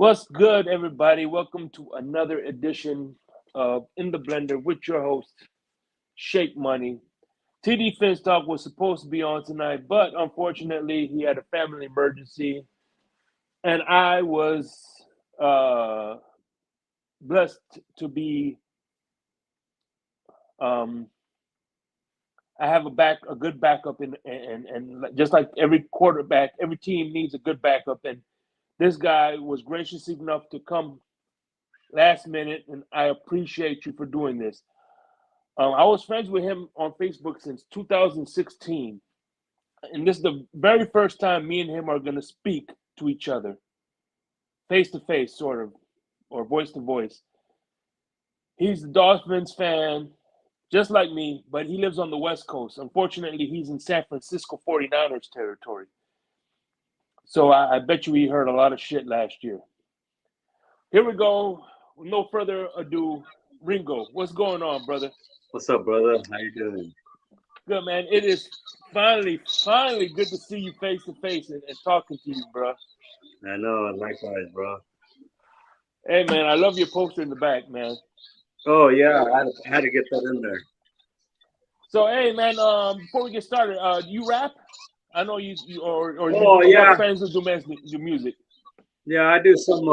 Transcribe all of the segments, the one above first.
What's good, everybody? Welcome to another edition of In the Blender with your host, Shake Money. TD Finstock was supposed to be on tonight, but unfortunately, he had a family emergency, and I was uh, blessed to be. Um, I have a good backup, and just like every quarterback, every team needs a good backup, and this guy was gracious enough to come last minute, and I appreciate you for doing this. I was friends with him on Facebook since 2016, and this is the very first time me and him are going to speak to each other, face to face, sort of, or voice to voice. He's a Dolphins fan, just like me, but he lives on the West Coast. Unfortunately, he's in San Francisco 49ers territory. So I bet you he heard a lot of shit last year. Here we go. With no further ado, Ringo, what's going on, brother? What's up, brother? How you doing? Good, man. It is finally good to see you face to face and talking to you, bro. I know, likewise, bro. Hey, man, I love your poster in the back, man. Oh yeah, I had to get that in there. So, hey, man, before we get started, do you rap? I know you or Oh you have yeah, friends who do music. yeah. I do some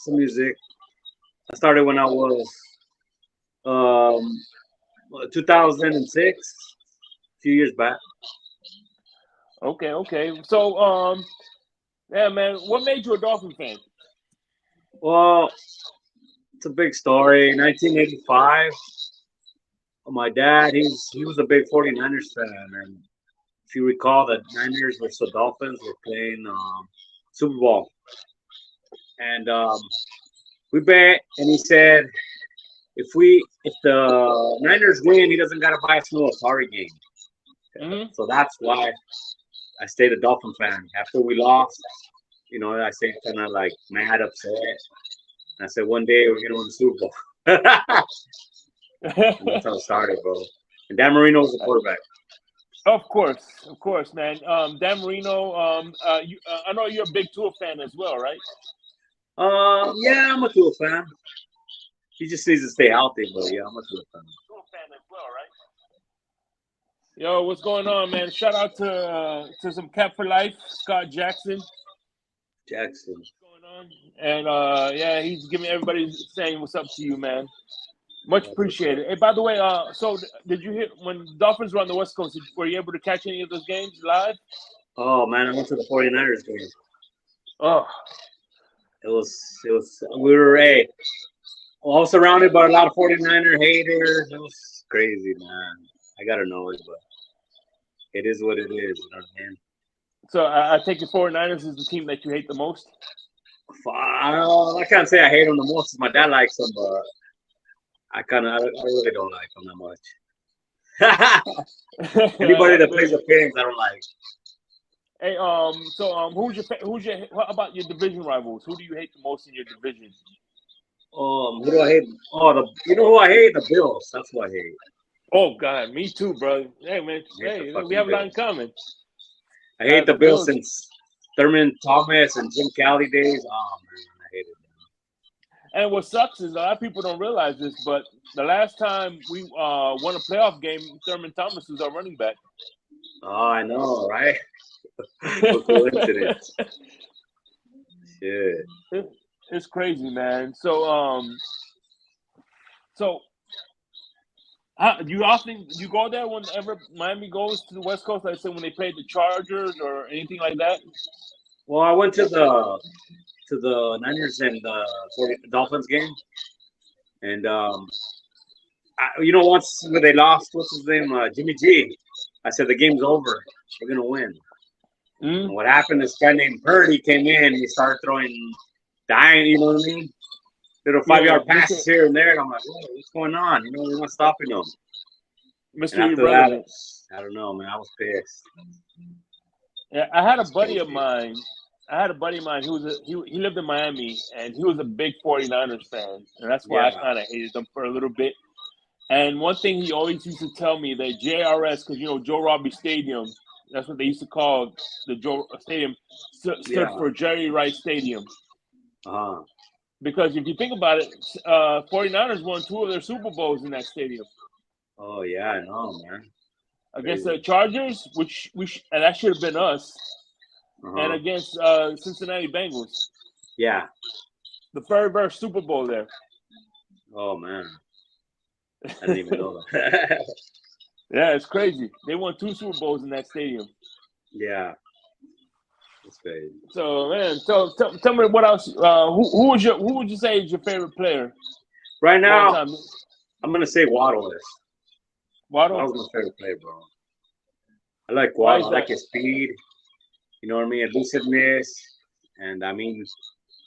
music. I started when I was um 2006, a few years back. Okay. So, yeah, man, what made you a Dolphin fan? Well, it's a big story. 1985. My dad, he was a big 49ers fan, and if you recall, the Niners versus the Dolphins were playing Super Bowl, and we bet, and he said if the Niners win, he doesn't gotta buy us no Atari game. Mm-hmm. So that's why I stayed a Dolphin fan. After we lost, I stayed kind of like mad, upset. And I said one day we're gonna win the Super Bowl. And that's how it started, bro. And Dan Marino was the quarterback. Of course, man. Dan Marino. I know you're a big Tua fan as well, right? Yeah, I'm a Tua fan. He just needs to stay healthy, but yeah, I'm a Tua fan. Tua fan as well, right? Yo, what's going on, man? Shout out to some Cap for Life, Scott Jackson. Jackson. What's going on? And yeah, he's giving everybody saying what's up to you, man. Much appreciated. Hey, by the way, so did you hear when Dolphins were on the West Coast? Were you able to catch any of those games live? Oh man, I went to the 49ers game. Oh, We were all surrounded by a lot of 49er haters. It was crazy, man. I gotta know it, but it is what it is. You know what I mean? so I take it 49ers is the team that you hate the most. I can't say I hate them the most. My dad likes them, but I really don't like them that much. Anybody that plays the Pins, I don't like. Hey, so what about your division rivals? Who do you hate the most in your division? Who do I hate? You know who I hate? The Bills. That's who I hate. Oh God, me too, bro. Hey man, we have a lot in common. I hate the Bills since Thurman Thomas and Jim Kelly days. Oh man, I hate it. And what sucks is a lot of people don't realize this, but the last time we won a playoff game, Thurman Thomas was our running back. Oh, I know, right? What coincidence. Shit. It's crazy, man. So you go there whenever Miami goes to the West Coast? Like I said, when they played the Chargers or anything like that. Well, I went to the Niners and the Dolphins game, and once when they lost, what's his name, Jimmy G, I said the game's over. We're gonna win. Mm-hmm. And what happened? This guy named Purdy came in. And he started throwing, dying. You know what I mean? Little 5-yard passes here and there, and I'm like, what's going on? We're not stopping them. Mr. And after that, I don't know, man. I was pissed. Yeah, I had a buddy of mine he lived in Miami, and he was a big 49ers fan, and that's why I kind of hated them for a little bit. And one thing he always used to tell me that JRS, because Joe Robbie Stadium, that's what they used to call the Joe Stadium, stood for Jerry Rice Stadium. Uh-huh. Because if you think about it, 49ers won two of their Super Bowls in that stadium Oh yeah, I know, man. against the Crazy. Chargers, which and that should have been us, and Uh-huh. against Cincinnati Bengals. Yeah. The very first Super Bowl there. Oh man. I didn't even know that. Yeah, it's crazy. They won two Super Bowls in that stadium. Yeah. That's crazy. So man, tell me what else. Who would you say is your favorite player Right of all now, time? I'm gonna say Waddle is. Waddle. Waddle's my favorite player, bro. I like Why Waddle. is I like that? his speed. You know what I mean? Elusiveness. And I mean,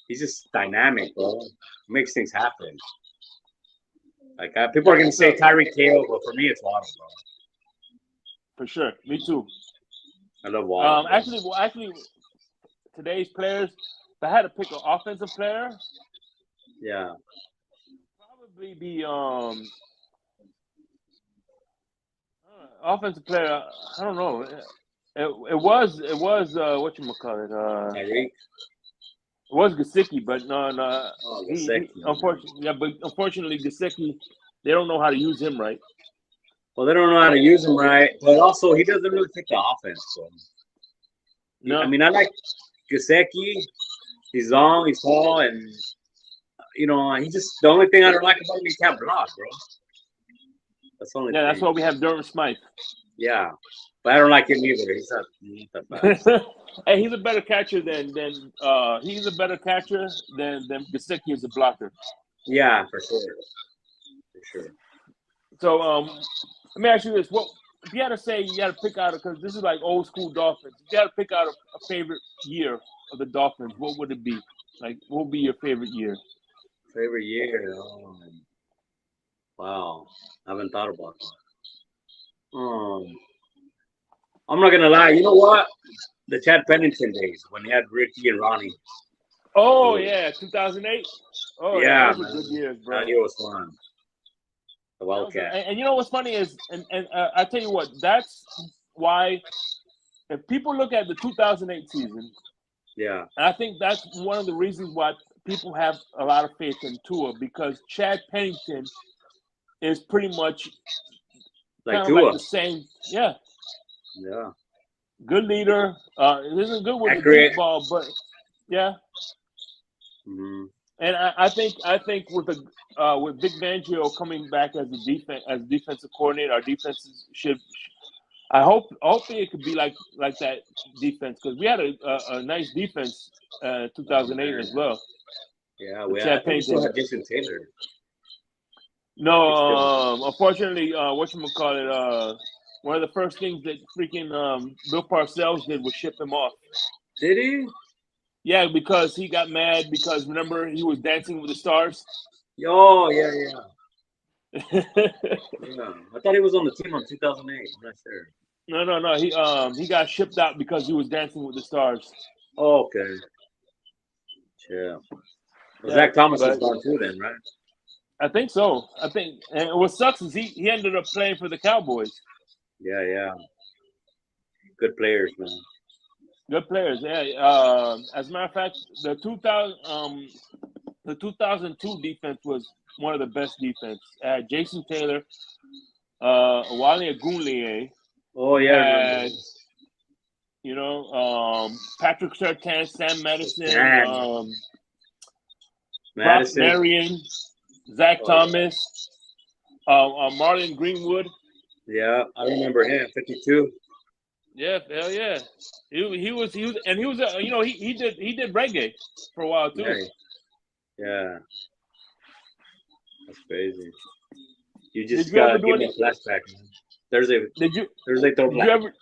he's just dynamic, bro. Makes things happen. Like people are That's gonna what's say up Tyreek Hill, but for me, it's Waddle, bro. for sure. Me too. I love Waddle, bro. Actually, today's players. If I had to pick an offensive player, Yeah. probably be offensive player. I don't know. It was what you call it. Tyreek. It was Gasicki, but no, Oh, he Gasecki, man. unfortunately, yeah, but unfortunately Gasicki, they don't know how to use him right. Well, they don't know how to use him right, but also he doesn't really fit the offense. So, I No, mean, I like Gasecki. He's long, he's tall, and he just the only thing I don't like about him, he can't block, bro. That's the only yeah, that's thing. why we have Durham Smythe. Yeah, but I don't like him either. He's not that fast. Hey, he's a better catcher than Gasicki is a blocker. Yeah, for sure. So let me ask you this: what if you had to say you had to pick out because this is like old school Dolphins? If you had to pick out a favorite year of the Dolphins, what would it be? Like, what would be your favorite year? Favorite year? Wow, I haven't thought about that. I'm not gonna lie. You know what? The Chad Pennington days when he had Ricky and Ronnie. Oh Ooh, yeah, 2008. Oh yeah, yeah, those were good man, years, that bro. year was fun. The That was, Wildcat. and you know what's funny is, and I tell you what, that's why if people look at the 2008 season, Yeah, and I think that's one of the reasons why people have a lot of faith in Tua because Chad Pennington is pretty much like kind of like Tua. the same. Yeah, Yeah, good leader. It isn't good with the accurate. deep ball, but yeah. Hmm. And I think with Vic Fangio coming back as defensive coordinator, our defenses should. Hopefully it could be like that defense because we had a nice defense Oh 2008 man. as well Yeah, with I Chad think we still Pennington. have Jason Taylor. No, I think still. unfortunately, whatchamacallit, one of the first things that freaking Bill Parcells did was ship him off. Did he? Yeah, because he got mad because remember he was Dancing with the Stars. Oh, yeah. Yeah. I thought he was on the team on 2008. I'm not sure. No. He got shipped out because he was Dancing with the Stars. Oh, okay. Yeah. Well, Yeah, Zach Thomas is but gone too, then, right? I think so. I think, and what sucks is he ended up playing for the Cowboys. Yeah. Good players, man. Good players. Yeah. As a matter of fact, the 2002 defense was one of the best defense. Jason Taylor, Wale Agunlie. Oh, You yeah, I remember had him. Patrick Surtain, Sam Madison, Stan, Brock Madison. Marion, Zach Oh, yeah. Thomas, Marlon Greenwood. Yeah, I remember him. 52. Yeah, hell yeah. He was and he was he did reggae for a while too. Nice. Yeah, that's crazy. You Did just you ever do give me a any? flashback, man. Thursday, Did you Thursday did you throwback. ever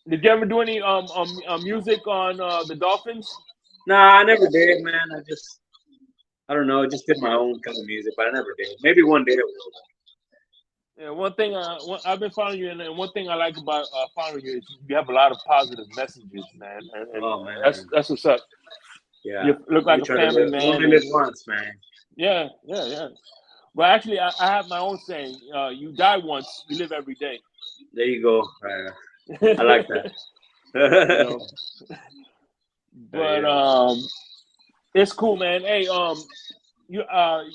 did you ever do any music on the Dolphins? Nah, I never did, man. I don't know. I just did my own kind of music, but I never did. Maybe one day I will. Yeah, I've been following you, and one thing I like about following you is you have a lot of positive messages, man, and Oh that's man, that's what's up. yeah. You look We like a try to family live. We man, only live and once, man. yeah. Well, actually, I have my own saying: you die once, you live every day. There you go. I like that. you know, but Yeah. It's cool, man. Hey, you I'm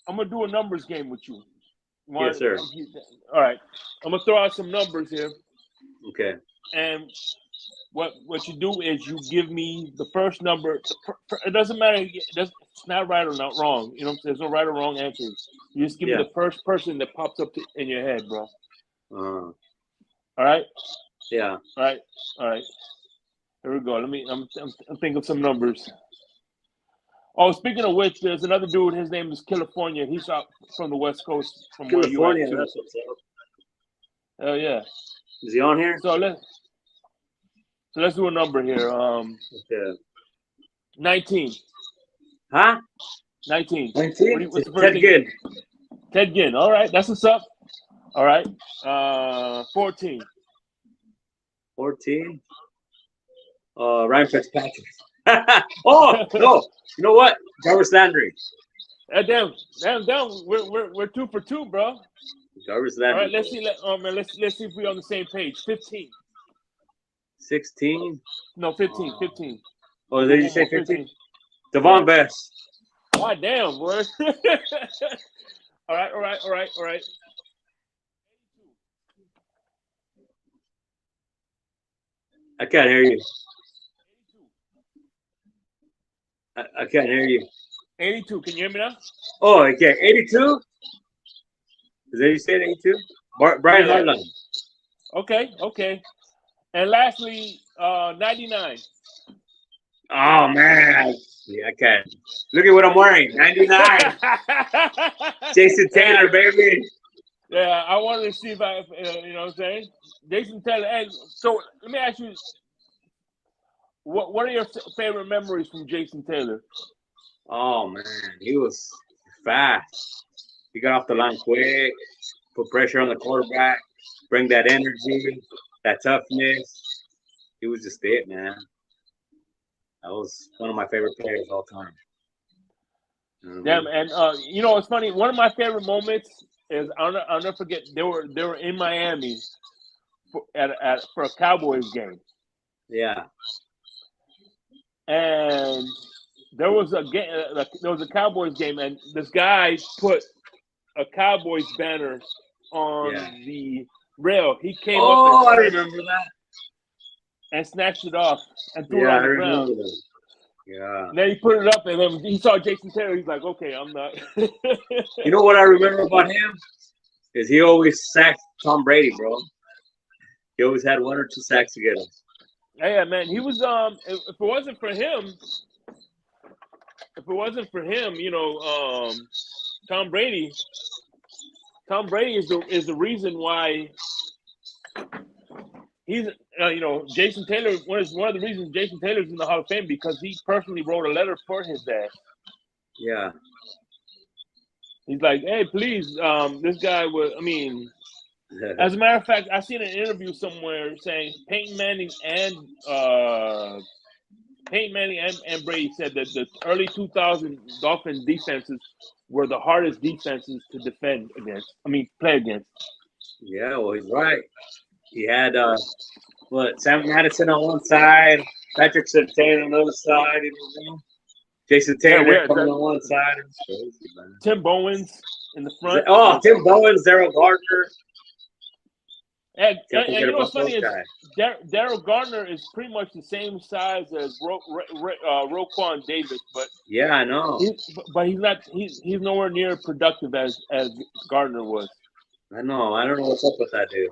gonna do a numbers game with you. Yes, Want sir. all right? I'm gonna throw out some numbers here, Okay. and what you do is you give me the first number. It doesn't matter. It's not right or not wrong. You know, there's no right or wrong answers. You just give me Yeah. the first person that pops up in your head, bro. Uh, All right, yeah. all right, all right. Here we go. Let me. I'm thinking of some numbers. Oh, speaking of which, there's another dude. His name is California. He's out from the West Coast, from where you at California. too. That's what's up. Hell yeah. Is he on here? So let's do a number here. Okay. 19. Huh? 19. 19? What's the first Ted thing? Ginn. Ted Ginn. All right, that's what's up. All right. 14. 14. Ryan Fitzpatrick. Oh, no. You know what? Jarvis Landry. Damn. We're 2 for 2, bro. Jarvis All right, Landry. let's see. Let's see if we're on the same page. 15. 16. No, 15. 15. Oh, did you say 15? 15. Devon Best. God damn, boy. All right. I can't hear you. I can't hear you. 82. Can you hear me now? Oh, okay. 82? Is that you said 82? Brian Yeah. Hartline. Okay. And lastly, 99. Oh, man. Yeah, I can't. Look at what I'm wearing. 99. Jason Taylor, baby. Yeah, I wanted to see if you know what I'm saying? Jason Taylor. Hey, so let me ask you, what are your favorite memories from Jason Taylor? Oh, man. He was fast. He got off the line quick, put pressure on the quarterback, bring that energy, that toughness. He was just it, man. That was one of my favorite players of all time. Damn, and you know it's funny. One of my favorite moments is I'll never forget. They were in Miami for a Cowboys game, Yeah. and there was a Cowboys game, and this guy put a Cowboys banner on the rail. He came up Oh, I remember that. and snatched it off and threw it Yeah, on I the ground. remember that. Yeah. And then he put it up, and then he saw Jason Taylor. He's like, "Okay, I'm not." You know what I remember about him? Is he always sacked Tom Brady, bro. He always had 1 or 2 sacks to get him. Yeah, man. He was if it wasn't for him, you know, Tom Brady. Tom Brady is the reason why he's you know, Jason Taylor. One of the reasons Jason Taylor's in the Hall of Fame because he personally wrote a letter for his dad. Yeah. He's like, hey, please, this guy was. I mean, as a matter of fact, I seen an interview somewhere saying Peyton Manning and Brady said that the early 2000 Dolphins defenses were the hardest defenses to defend against. I mean, play against. Yeah, well, he's right. He had Sam Madison on one side, Patrick Surtain on the other side, you know, Jason Taylor coming on one side. It was crazy, man. Tim Bowens in the front. Tim Bowens, Daryl Gardner. And you know what's funny is Daryl Gardner is pretty much the same size as Roquan Davis, but yeah, I know. But he's not. He's nowhere near productive as Gardner was. I know. I don't know what's up with that dude.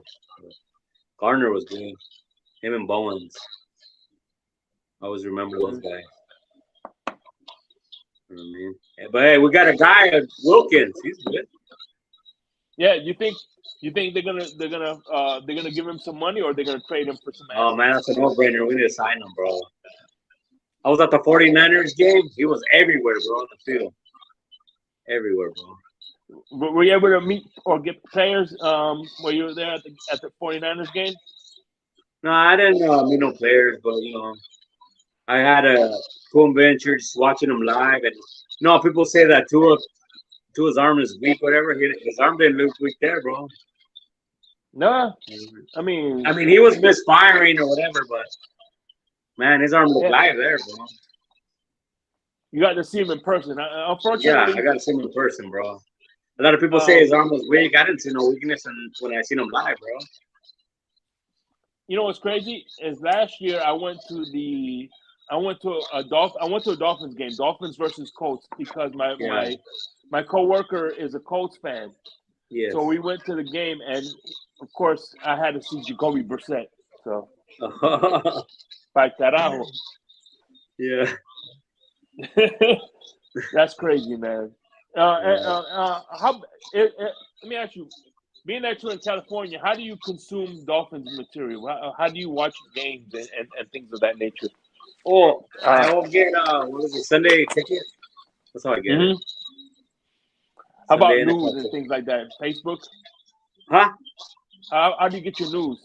Gardner was good. Him and Bowens. I always remember those guys. You know what I mean? But hey, we got a guy at Wilkins. He's good. Yeah, you think they're gonna give him some money or they're gonna trade him for some assets? Oh man, that's a no-brainer. We need to sign him, bro. I was at the 49ers game. He was everywhere, bro, on the field. Everywhere, bro. Were you able to meet or get players while you were there at the 49ers game? No, I didn't meet no players, but you know, I had a cool adventure just watching them live. And you know, people say that Tua's arm is weak, whatever. His arm didn't look weak there, bro. No, I mean, he was misfiring or whatever, but man, his arm looked live there, bro. You got to see him in person. Yeah, I Unfortunately, got to see him in person, bro. A lot of people say his um, arm was weak. I didn't see no weakness when I seen him live, bro. you know what's crazy is last year I went to a Dolphins game, Dolphins versus Colts, because Yeah. my coworker is a Colts fan. Yes. So we went to the game, and of course I had to see Jacoby Brissett. So by carajo, Yeah. that's crazy, man. Yeah. Let me ask you, being that you're in California, how do you consume Dolphins material? How do you watch games and things of that nature? Oh, Uh, I will get what is it? Sunday ticket. That's how I get it. hmm How Sunday about news NFL and ticket. things like that? Facebook? Huh? How do you get your news?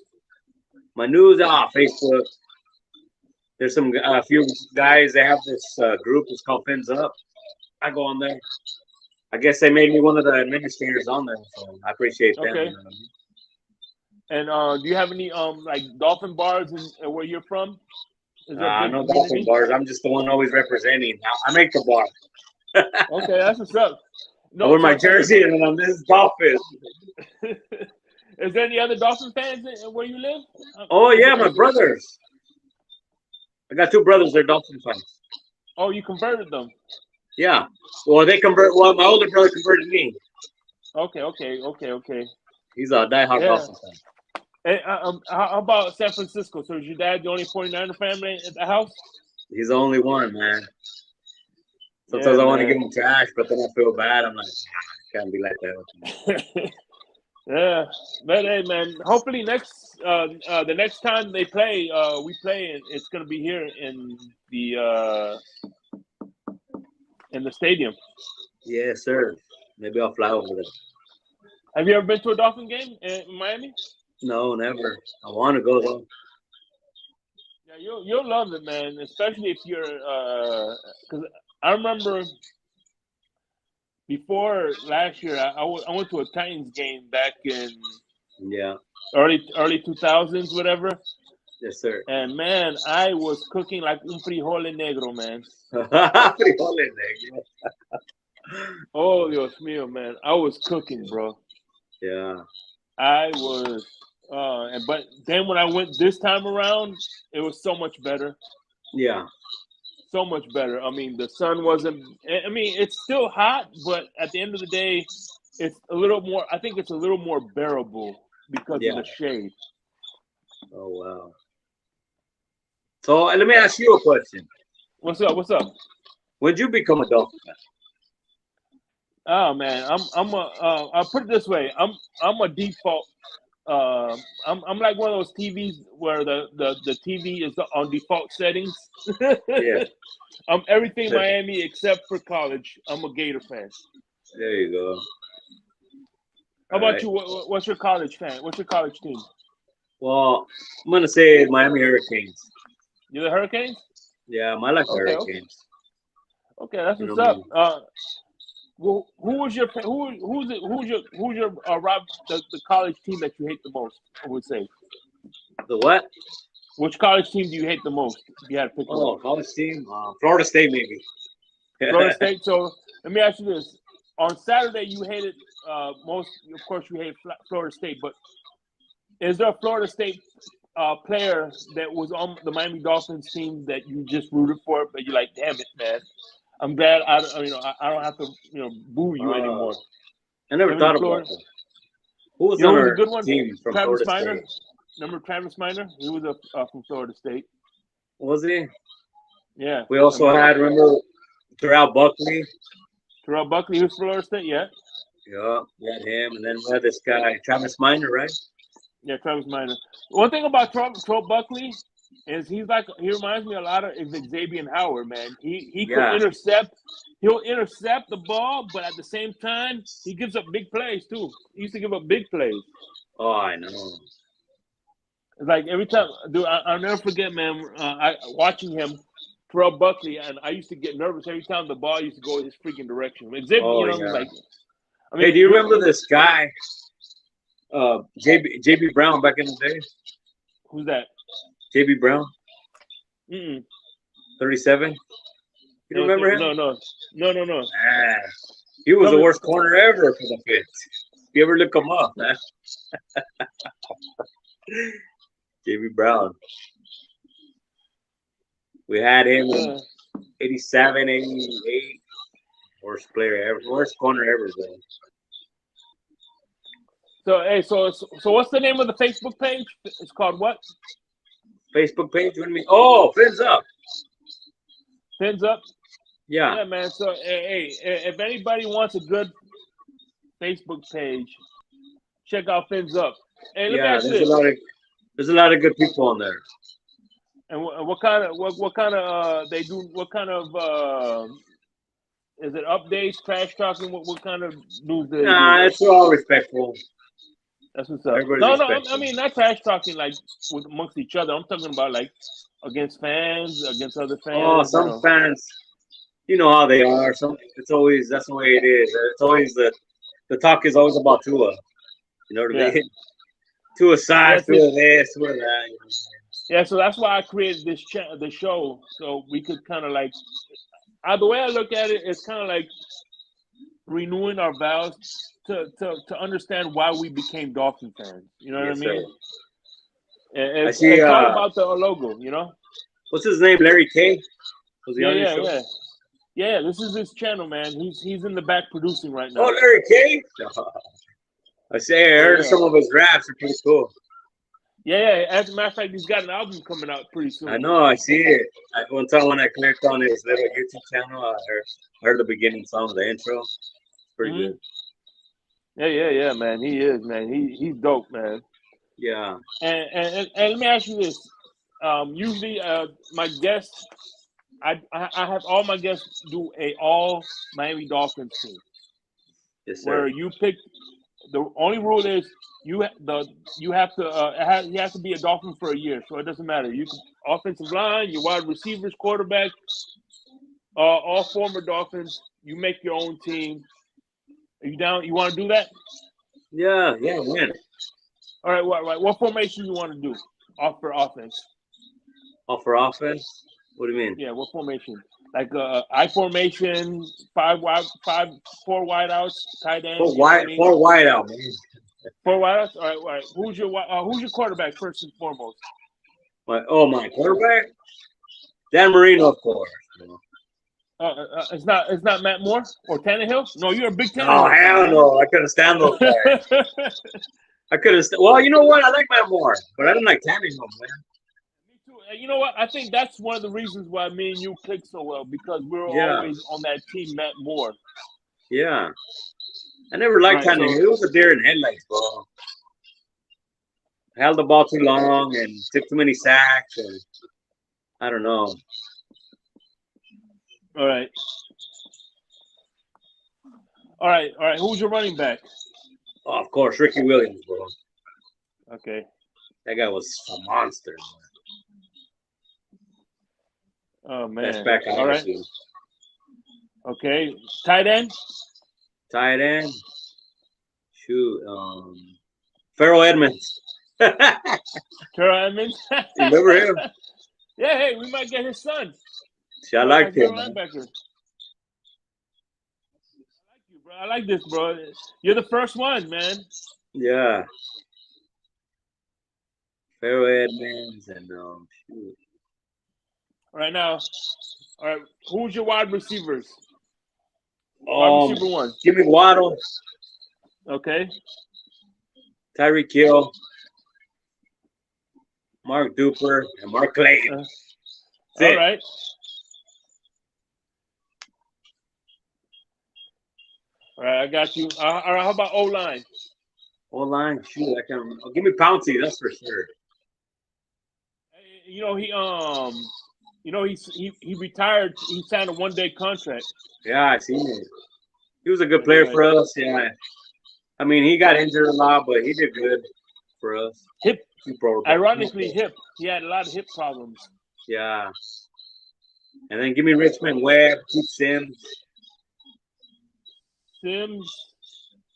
My news Facebook. There's some a few guys. They have this group. It's called Fins Up. I go on there. I guess they made me one of the administrators on there, so I appreciate them. Okay. And do you have any like dolphin bars in where you're from? Is there a big No Dolphin community? bars. I'm just the one always representing. I make the bar. Okay, that's what's up. I No, wear my so jersey and I'm this Dolphin. is there any other Dolphin fans where you live? Oh Is yeah, it, my is it, brothers. I got two brothers. They're Dolphin fans. oh, you converted them. Yeah. Well, they convert. Well, my older brother converted me. Okay. He's a diehard Yeah. Dolphin fan. And, how about San Francisco? So is your dad the only 49er family at the house? He's the only one, man. Yeah, Sometimes I want to give man. him trash, but then I feel bad. I'm like, can't be like that. Yeah, but hey, man. Hopefully the next time they play, we play, and it's gonna be here in the stadium. Yes, sir. Maybe I'll fly over there. Have you ever been to a Dolphin game in Miami? No, never. I want to go though. Yeah, you'll love it, man. Especially if you're because I remember before last year, I went to a Titans game back in Yeah. early 2000s, whatever. Yes, sir. And man, I was cooking like un frijole negro, man. Frijoles, negro. Oh, Dios mío, man. I was cooking, bro. Yeah. I was, but then when I went this time around, it was so much better. Yeah. So much better. I mean, the sun wasn't, I mean, it's still hot, but at the end of the day, it's a little more, I think it's a little more bearable because of Yeah. the shade. Oh wow. So let me ask you a question. What's up? What's up? When'd you become a Dolphin fan? Oh man, I'll put it this way. I'm a default. I'm like one of those TVs where the TV is on default settings. Yeah. I'm everything Miami except for college. I'm a Gator fan. There you go. How All about right. you? What's your college fan? What's your college team? Well, I'm gonna say Miami Hurricanes. You the Hurricanes? Yeah, I like the Okay, Hurricanes. okay, that's You know what's what I up. mean? Well, who's your Rob the college team that you hate the most? I would say. The what? Which college team do you hate the most? If you had to pick one. Oh, college team. Florida State, maybe. Florida State. So let me ask you this: on Saturday, you hated most. Of course, you hate Florida State, but is there a Florida State player that was on the Miami Dolphins team that you just rooted for, but you're like, damn it, man, I'm glad I don't have to boo you uh, anymore. I You never have any thought about Florida? that. Who was You know on who was a our good one? team from Travis Florida Miner. State? Remember Travis Miner? He was from Florida State. Was he? Yeah, We I also mean had, remember, Terrell Buckley. Terrell Buckley, he was Florida State. Yeah, Yeah, we had him. And then we had this guy, Travis Miner, right? yeah, Travis Miner. One thing about Terrell Buckley is he reminds me a lot of Xavier Howard, man. He could Yeah. intercept. He'll intercept the ball, but at the same time, he gives up big plays too. He used to give up big plays. Oh, I know. It's like every time, dude, I'll never forget, man. Watching him, Terrell Buckley, and I used to get nervous every time the ball used to go his freaking direction. Xavier, Oh, yeah. like, I Hey, mean, do you remember this guy, JB Brown, back in the day? who's that? JB Brown, Mm-mm. 37. You remember him? No, no, no, no, no. Ah, he was Tell the me. worst corner ever for the Fins. You ever look him up, man? JB Brown. We had him in Uh, 87, 88. Worst player ever. Worst corner ever, bro. so hey, so what's the name of the Facebook page? It's called what? Facebook page? What do you mean? Oh, Fins up. Pins up. Yeah. Yeah, man. So hey, if anybody wants a good Facebook page, check out Fins up. Hey, let me Yeah, ask you this. there's a lot of good people on there. And what kind of what kind of they do? What kind of is it updates, trash talking? What kind of news do they do? Nah, it's all respectful. That's what's up. Everybody's No, no, I respectful. mean not trash talking like with amongst each other. I'm talking about like against fans, against other Oh, fans. You some know. fans, you know how they are. Some it's always that's the way it is. It's always the talk is always about Tua. You know what I Yeah. mean? Tua size, Yes. Tua this, Tua that. Yeah. So that's why I created the show, so we could kind of like. The way I look at it, it's kind of like renewing our vows to understand why we became Dolphin fans. You know what I Yes, sir. mean? I It's see. it's all about the logo. You know? What's his name? Larry K. Was he Yeah, on your yeah, show? yeah. Yeah, this is his channel, man. He's in the back producing right Oh, now. Larry K. I say I Yeah, heard yeah. some of his raps are pretty cool. Yeah, yeah. As a matter of fact, he's got an album coming out pretty I soon. know. I see it. One time when I clicked on his little YouTube channel, I heard the beginning song, the intro. It's pretty Hmm. good. Yeah, yeah, yeah, man. He is, man. He's dope, man. Yeah. And let me ask you this. Usually, my guests, I have all my guests do a all Miami Dolphins team Yes, sir. where you pick. The only rule is you have to he has to be a Dolphin for a year, so it doesn't matter. You can offensive line, your wide receivers, quarterback, all former Dolphins. You make your own team. Are you down? You want to do that? Yeah, yeah, win. All right. What formation you want to do? Off for offense. Oh, for offense? What do you mean? Yeah. What formation? Like I formation, five, four wideouts, tight Four ends. You know what I wide, mean? four wide out, man. Four wideouts. All right. All right. Who's your quarterback first and foremost? My quarterback? Dan Marino, of course. It's not Matt Moore or Tannehill. No, you're a big No, Tannehill fan, hell aren't you? no. I couldn't stand those guys. I couldn't. Well, you know what? I like Matt Moore, but I didn't like Tannehill, man. Me too. And you know what? I think that's one of the reasons why me and you click so well because we were Yeah, always on that team, Matt Moore. yeah. I never All liked right. Tannehill. So, He was a deer in headlights, bro. Held the ball too long and took too many sacks, and I don't know. all right. All right. All right. Who's your running back? Oh, of course, Ricky Williams, bro. Okay. That guy was a monster. Oh Best man. back I All ever right. seen. Okay. Tight end. Tight end. Shoot. Farrell Edmonds. You Terrell Edmonds. remember him? Yeah. Hey, we might get his son See, I as liked your him, man. linebacker. I like you, bro. I like this, bro. You're the first one, man. Yeah. Farrell Edmonds and shoot. Right now. All right. Who's your wide receivers? Wide Um, receiver one. Jimmy Waddle, Okay. Tyreek Hill, Mark Duper, and Mark Clayton. All That's it. right. All right. I got you. All right. How about O line? O line, shoot, I can. Give me Pouncey, that's for sure. You know he retired. He signed a 1 day contract. Yeah, I seen him. He was a good That's player right. for us. Yeah, I mean, he got injured a lot, but he did good for us. Hip. Two Pro Bowl. Ironically, hip. He had a lot of hip problems. Yeah, and then give me Richmond Webb, Keith Sims. Sims,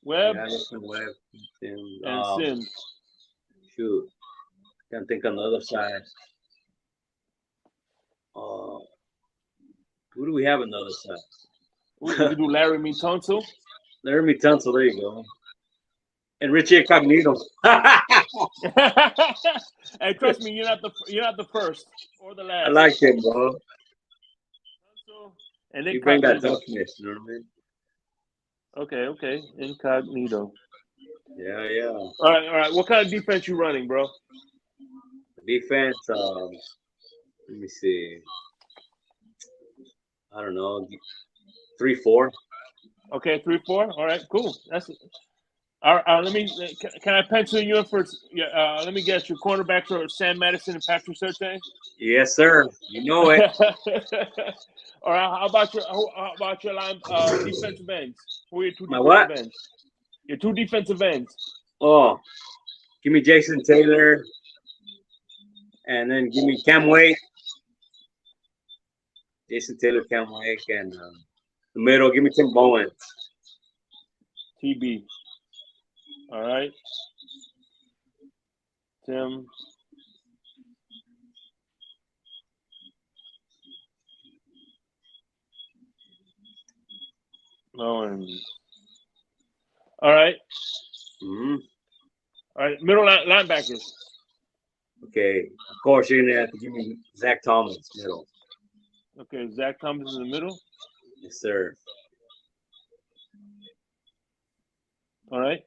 Webb, Yeah, Richmond Webb, Keith Sims. and Sims. Shoot, can't think on the other side. Uh, Who do we have on the other We side? could do Larry Mitonsil. Laramie Tunsil, there you go. And Richie Incognito. I And trust me, you're not the first or the last. like him, bro. Mitonsil and You bring that Incognito. toughness, you know what I mean? Okay, okay. Incognito. Yeah, yeah. All right. What kind of defense you running, bro? Defense, let me see. I don't know. 3-4. Okay, 3-4. All right, cool. That's all right. Let me. Can I pencil you in for? Yeah. Let me guess. Your cornerbacks are Sam Madison and Patrick Surtain. Yes, sir. You know it. All right. How about your line defensive ends? Who are your two My what? defensive ends? Your two defensive ends. Oh, give me Jason Taylor, and then give me Cam Wake. Jason Taylor, Cam Wake, and the middle, give me Tim Bowen. TB. All right. Tim. Owens. All right. Mm-hmm. All right. Middle linebackers. Okay, of course you're gonna have to give me Zach Thomas, middle. Okay. Zach Thomas in the middle. Yes, sir. All right.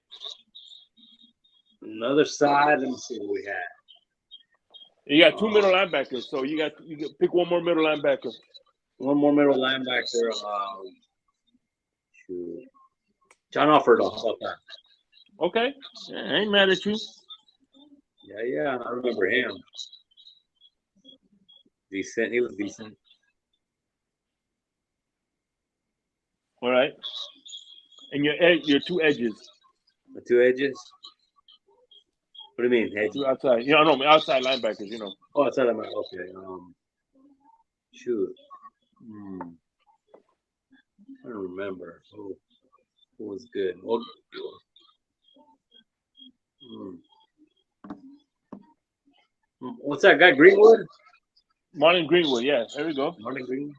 Another side, let me see what we have. You got two middle linebackers, so you pick one more middle linebacker. One more middle linebacker. Shoot. John Offerdahl. How about that? Okay. Yeah, I ain't mad at you. Yeah, yeah. I remember him. Decent. He was decent. All right. And your two edges. The two edges. What do you mean, edges? Two outside. You know, no, outside linebackers. You know. Oh, outside of my. Okay. Shoot. I don't remember. Who was good? Hmm. What's that guy? Greenwood? Marlon Greenwood. Yeah. There we go. Martin Greenwood.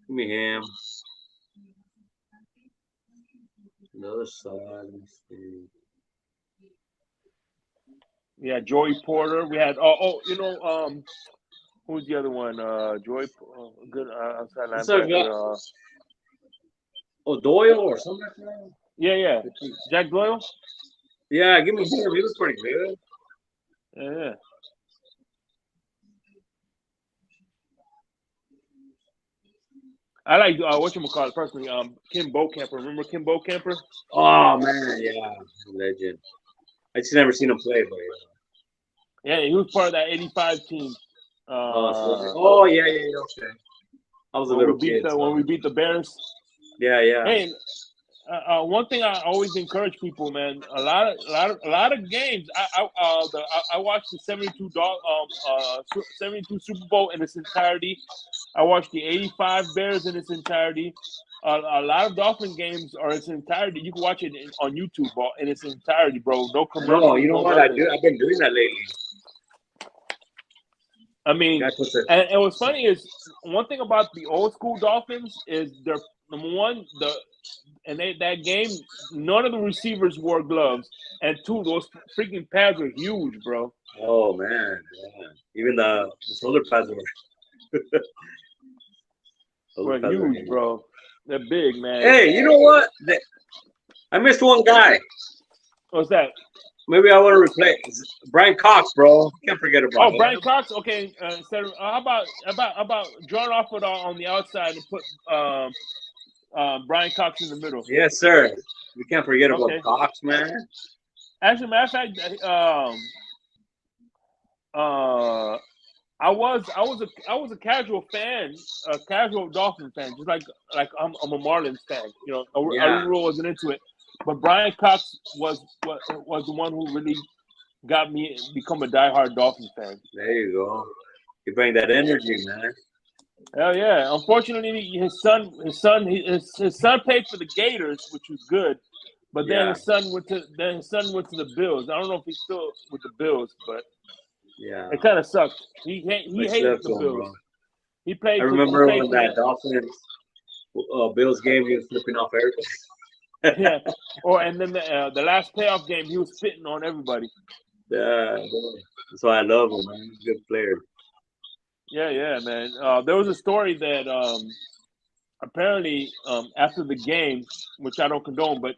Give me him. Another side. Let me see. Yeah. Joey Porter. We had. You know. Who's the other one? Joy. Good outside What's that guy? linebacker. Doyle or something like that? Yeah. Yeah. Jack Doyle. Yeah, give me him. He was pretty good. Yeah. Yeah. I like whatchamacallit personally. Kim Bocamper. Remember Kim Bocamper? Oh man, yeah, legend. I just never seen him play, but Yeah, he was part of that '85 team. yeah, yeah, yeah, okay. I was a little kid, When we so beat the Bears. yeah, yeah, Hey, one thing I always encourage people, man. A lot of games. I watched the '72 Super Bowl in its entirety. I watched the '85 Bears in its entirety. A lot of Dolphin games are its entirety. You can watch it on YouTube in its entirety, bro. No I know. commercials, You know no what I nothing. do? I've been doing that lately. I mean, Guy puts it. and what's funny is one thing about the old school Dolphins is they're number one that game none of the receivers wore gloves, and two those freaking pads were huge, bro. Oh man, yeah. Even the shoulder pads were shoulder Were pads were huge, heavy. bro. They're big, man. Hey, you know what? I missed one guy. What's that? Maybe I want to replace Brian Cox, bro. Can't forget about Oh, him. Brian Cox. Okay, instead of how about John Offerdahl on the outside and put Brian Cox in the middle? Yes, sir. We can't forget about Okay. Cox, man. Actually, matter of fact, uh, I was a casual fan, a casual Dolphin fan, just like I'm a Marlins fan. You know, I Yeah, really wasn't into it, but Brian Cox was the one who really got me become a diehard Dolphin fan. there you go. You bring that energy, man. Hell yeah! Unfortunately, his son played for the Gators, which was good, but Yeah, then his son went to the Bills. I don't know if he's still with the Bills, but yeah. it kind of sucked. He Much hated love the to him, bro. Bills. I He remember played when for the that Dolphins Bills game, he was flipping off everybody. yeah. Or and then the last playoff game, he was spitting on everybody. Yeah, that's why I love him, man. He's a good player. Yeah, yeah, man. There was a story that apparently after the game, which I don't condone, but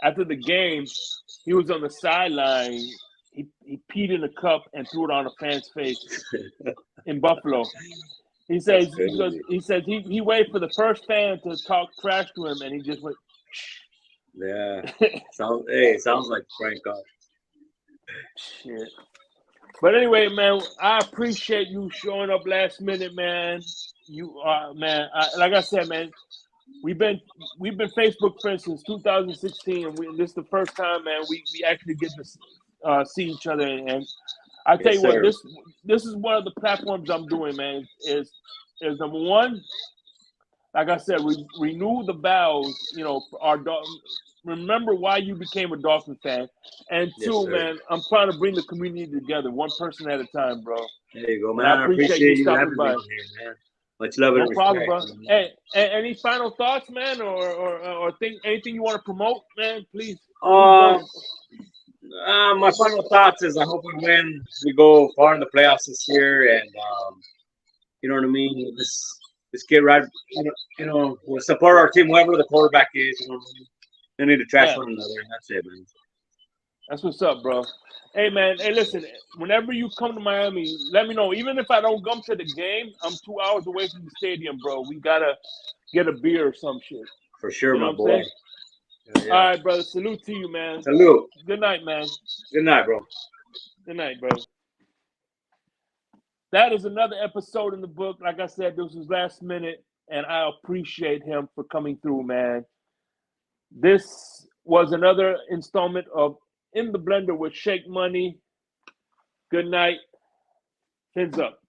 after the game, he was on the sideline. He peed in a cup and threw it on a fan's face in Buffalo. That's crazy. He says he waited for the first fan to talk trash to him, and he just went. Yeah. Sounds like Frank Oz. Shit. But anyway, man, I appreciate you showing up last minute, man. You are man. Like I said, man, we've been we've been Facebook friends since 2016, and this is the first time, man. We actually get to see each other, and I tell Yes, you what, sir. this is one of the platforms I'm doing, man. Is number one, like I said, renew the vows. You know, for our remember why you became a Dolphin fan, and Yes, two, sir. man, I'm trying to bring the community together, one person at a time, bro. There you go, And I man. I appreciate you appreciate you stopping having me by. on here, man. Much love and No problem, respect, bro. man. Hey, any final thoughts, man, or think anything you want to promote, man? Please Um, go. my final thoughts is I hope we win. We go far in the playoffs this year, and you know what I mean. This kid, right? We'll support our team, whoever the quarterback is. You know what I mean? They need to trash Yeah, one another, and that's it, man. that's what's up, bro. Hey, man. Hey, listen. Whenever you come to Miami, let me know. Even if I don't come to the game, I'm 2 hours away from the stadium, bro. We gotta get a beer or some shit. For sure, You know my what I'm boy. saying? Yeah, All yeah. right, brother. Salute to you, man. Salute. Good night, man. Good night, bro. Good night, bro. That is another episode in the book. Like I said, this was last minute, and I appreciate him for coming through, man. This was another installment of In the Blender with Shake Money. Good night. Fins up.